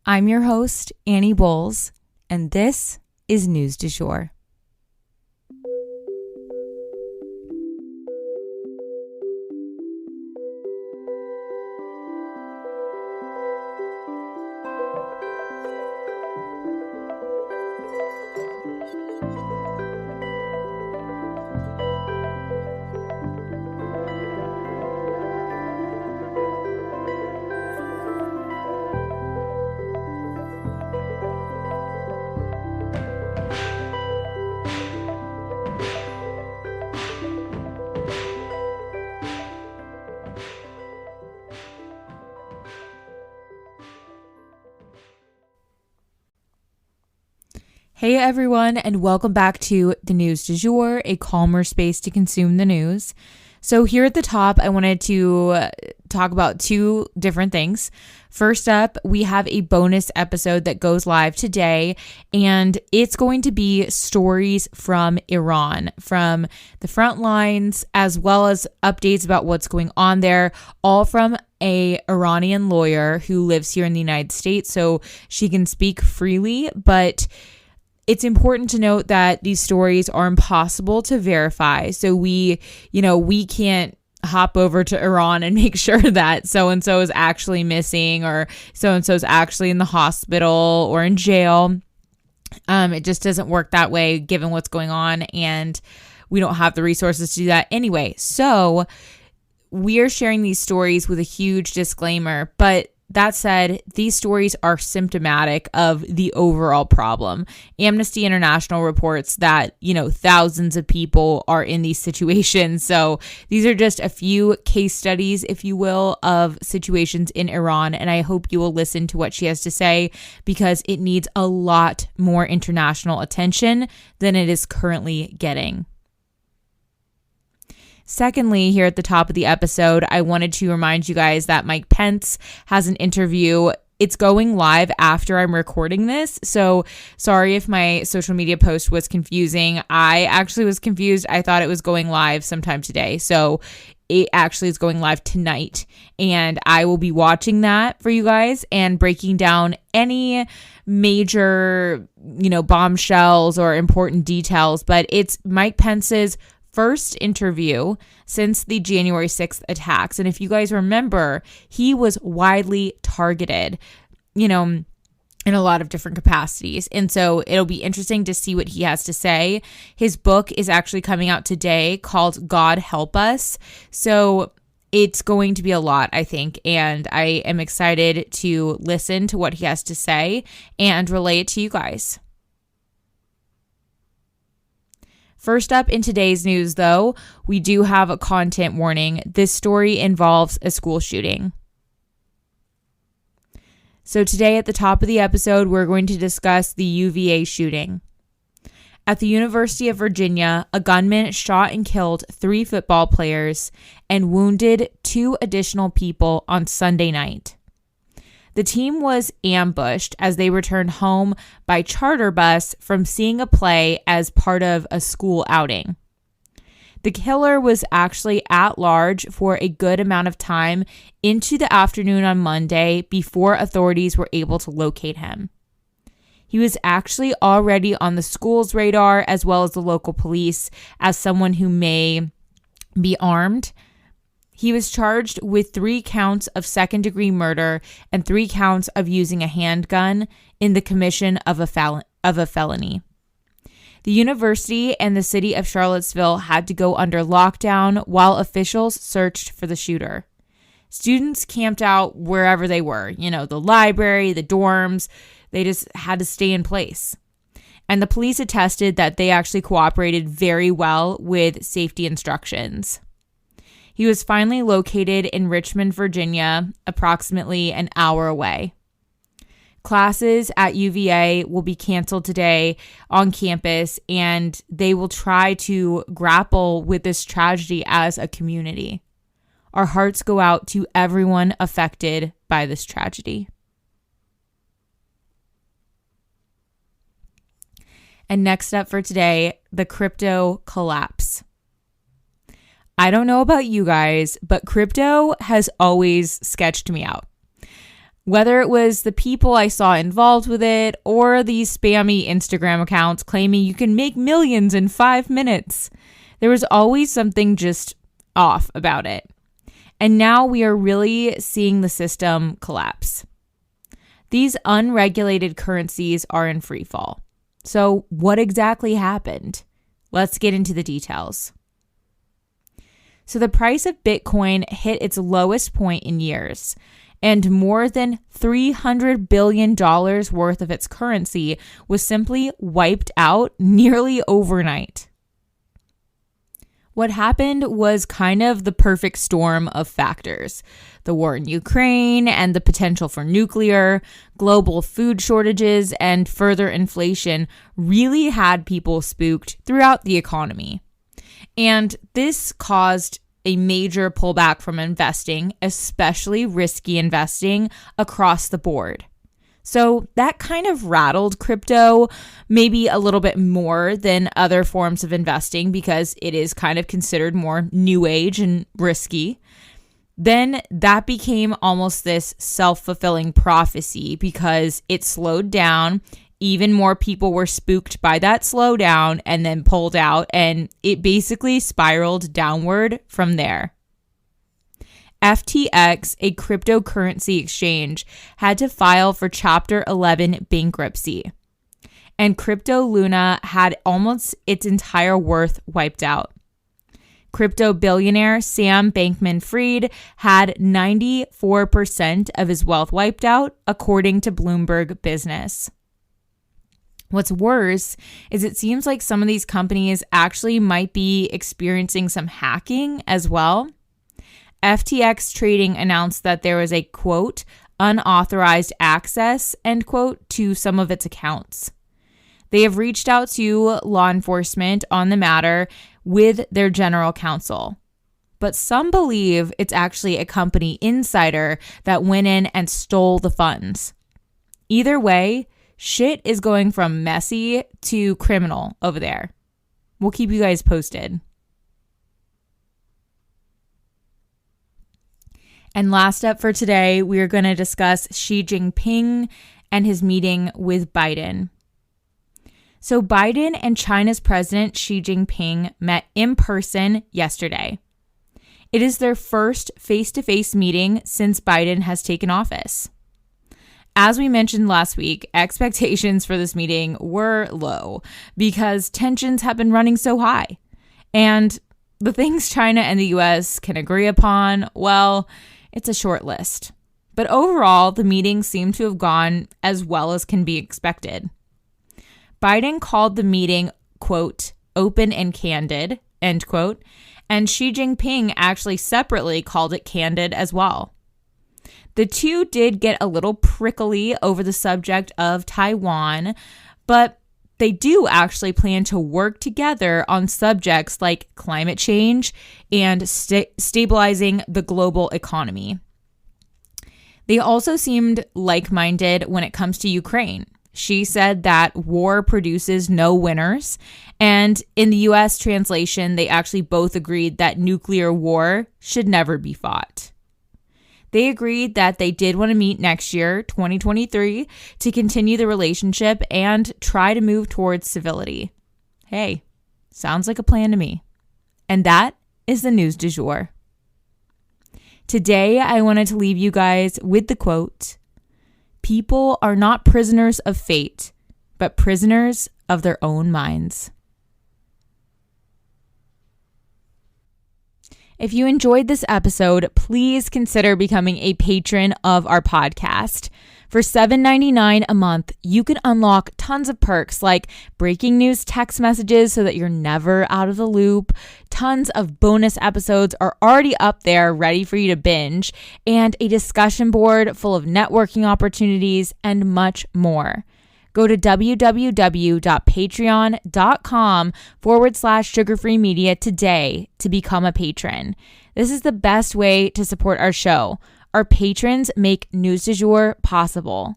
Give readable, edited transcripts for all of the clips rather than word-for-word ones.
I'm your host, Annie Bowles, and this is News du Jour. Hey everyone, and welcome back to the News du Jour, a calmer space to consume the news. So here at the top, I wanted to talk about two different things. First up, we have a bonus episode that goes live today, and it's going to be stories from Iran, from the front lines, as well as updates about what's going on there, all from a Iranian lawyer who lives here in the United States, so she can speak freely, but it's important to note that these stories are impossible to verify. So we can't hop over to Iran and make sure that so-and-so is actually missing or so-and-so is actually in the hospital or in jail. It just doesn't work that way given what's going on, and we don't have the resources to do that anyway. So we are sharing these stories with a huge disclaimer, but that said, these stories are symptomatic of the overall problem. Amnesty International reports that, thousands of people are in these situations. So these are just a few case studies, if you will, of situations in Iran. And I hope you will listen to what she has to say because it needs a lot more international attention than it is currently getting. Secondly, here at the top of the episode, I wanted to remind you guys that Mike Pence has an interview. It's going live after I'm recording this, so sorry if my social media post was confusing. I actually was confused. I thought it was going live sometime today, so it actually is going live tonight, and I will be watching that for you guys and breaking down any major, bombshells or important details, but it's Mike Pence's first interview since the January 6th attacks. And if you guys remember, he was widely targeted, in a lot of different capacities. And so it'll be interesting to see what he has to say. His book is actually coming out today called God Help Us. So it's going to be a lot, I think. And I am excited to listen to what he has to say and relay it to you guys. First up in today's news, though, we do have a content warning. This story involves a school shooting. So today at the top of the episode, we're going to discuss the UVA shooting. At the University of Virginia, a gunman shot and killed 3 football players and wounded 2 additional people on Sunday night. The team was ambushed as they returned home by charter bus from seeing a play as part of a school outing. The killer was actually at large for a good amount of time into the afternoon on Monday before authorities were able to locate him. He was actually already on the school's radar as well as the local police as someone who may be armed. He was charged with 3 counts of second-degree murder and 3 counts of using a handgun in the commission of a felony. The university and the city of Charlottesville had to go under lockdown while officials searched for the shooter. Students camped out wherever they were, the library, the dorms. They just had to stay in place. And the police attested that they actually cooperated very well with safety instructions. He was finally located in Richmond, Virginia, approximately an hour away. Classes at UVA will be canceled today on campus, and they will try to grapple with this tragedy as a community. Our hearts go out to everyone affected by this tragedy. And next up for today, the crypto collapse. I don't know about you guys, but crypto has always sketched me out. Whether it was the people I saw involved with it or these spammy Instagram accounts claiming you can make millions in 5 minutes, there was always something just off about it. And now we are really seeing the system collapse. These unregulated currencies are in free fall. So what exactly happened? Let's get into the details. So the price of Bitcoin hit its lowest point in years, and more than $300 billion worth of its currency was simply wiped out nearly overnight. What happened was kind of the perfect storm of factors. The war in Ukraine and the potential for nuclear, global food shortages, and further inflation really had people spooked throughout the economy. And this caused a major pullback from investing, especially risky investing, across the board. So that kind of rattled crypto maybe a little bit more than other forms of investing because it is kind of considered more new age and risky. Then that became almost this self-fulfilling prophecy because it slowed down. Even more people were spooked by that slowdown and then pulled out, and it basically spiraled downward from there. FTX, a cryptocurrency exchange, had to file for Chapter 11 bankruptcy. And Crypto Luna had almost its entire worth wiped out. Crypto billionaire Sam Bankman-Fried had 94% of his wealth wiped out, according to Bloomberg Business. What's worse is it seems like some of these companies actually might be experiencing some hacking as well. FTX Trading announced that there was a, quote, unauthorized access, end quote, to some of its accounts. They have reached out to law enforcement on the matter with their general counsel. But some believe it's actually a company insider that went in and stole the funds. Either way, shit is going from messy to criminal over there. We'll keep you guys posted. And last up for today, we are going to discuss Xi Jinping and his meeting with Biden. So Biden and China's President Xi Jinping met in person yesterday. It is their first face-to-face meeting since Biden has taken office. As we mentioned last week, expectations for this meeting were low because tensions have been running so high. And the things China and the US can agree upon, well, it's a short list. But overall, the meeting seemed to have gone as well as can be expected. Biden called the meeting, quote, open and candid, end quote, and Xi Jinping actually separately called it candid as well. The two did get a little prickly over the subject of Taiwan, but they do actually plan to work together on subjects like climate change and stabilizing the global economy. They also seemed like-minded when it comes to Ukraine. She said that war produces no winners, and in the US translation, they actually both agreed that nuclear war should never be fought. They agreed that they did want to meet next year, 2023, to continue the relationship and try to move towards civility. Hey, sounds like a plan to me. And that is the news du jour. Today, I wanted to leave you guys with the quote, "People are not prisoners of fate, but prisoners of their own minds." If you enjoyed this episode, please consider becoming a patron of our podcast. For $7.99 a month, you can unlock tons of perks like breaking news text messages so that you're never out of the loop. Tons of bonus episodes are already up there ready for you to binge, and a discussion board full of networking opportunities and much more. Go to www.patreon.com/sugarfree media today to become a patron. This is the best way to support our show. Our patrons make News du Jour possible.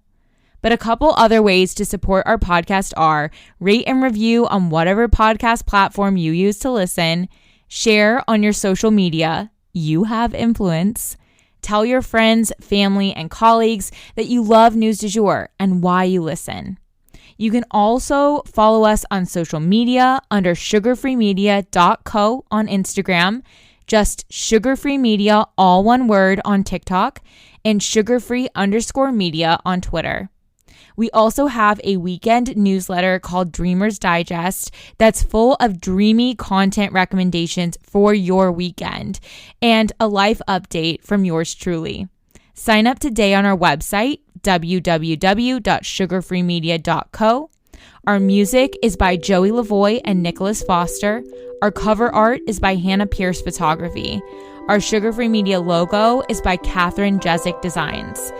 But a couple other ways to support our podcast are rate and review on whatever podcast platform you use to listen, share on your social media, you have influence, Tell your friends, family, and colleagues that you love News du Jour and why you listen. You can also follow us on social media under sugarfreemedia.co on Instagram, just sugarfreemedia, all one word, on TikTok, and sugarfree_media on Twitter. We also have a weekend newsletter called Dreamers Digest that's full of dreamy content recommendations for your weekend and a life update from yours truly. Sign up today on our website, www.sugarfreemedia.co. Our music is by Joey Lavoie and Nicholas Foster. Our cover art is by Hannah Pierce Photography. Our Sugar Free Media logo is by Catherine Jezik Designs.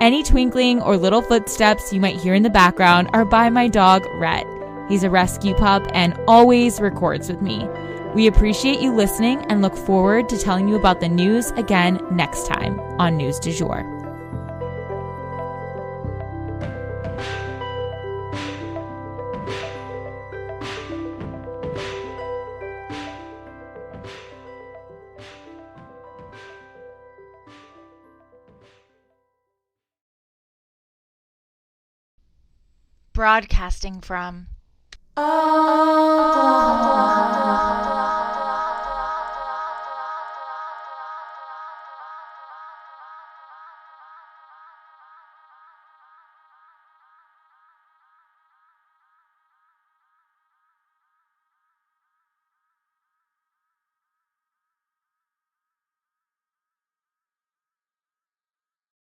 Any twinkling or little footsteps you might hear in the background are by my dog, Rhett. He's a rescue pup and always records with me. We appreciate you listening and look forward to telling you about the news again next time on News du Jour. Broadcasting from Oklahoma.